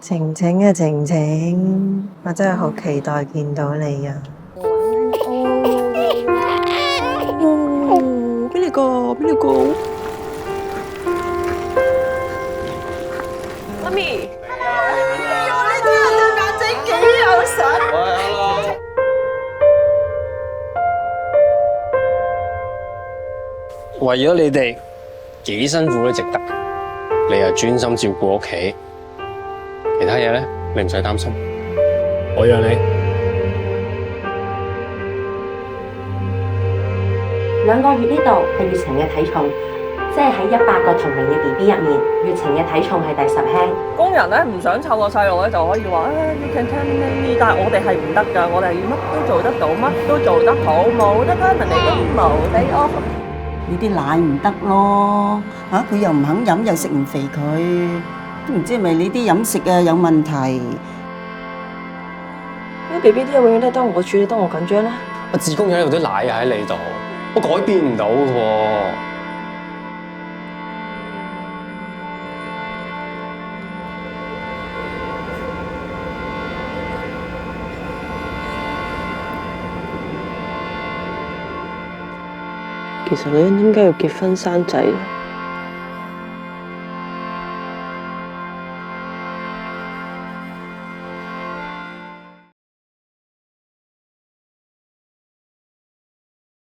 晴晴啊，晴晴，我真係好期待見到你啊！哦，邊個？邊個？媽咪，呢啲人對眼睛幾有神。為咗你哋幾辛苦都值得，你又專心照顧屋企，其他嘢咧你唔使擔心，我養你。2個月呢度係月晴嘅體重，即係喺100個同齡嘅 BB 入面，月晴嘅體重係第10輕。工人咧唔想湊個細路咧，就可以話you can terminate me，但係我哋係唔得㗎，我哋要乜都做得到，乜都做得好，冇得 terminate都冇得 off。你啲奶唔得咯，佢又唔肯飲，又食唔肥佢，都唔知係咪你啲飲食啊有問題。啲 B B 啲嘢永遠都係得我處理，得我緊張咧。我子宮有啲奶喺你度，我改變唔到嘅喎。其實你點解要結婚生仔咧？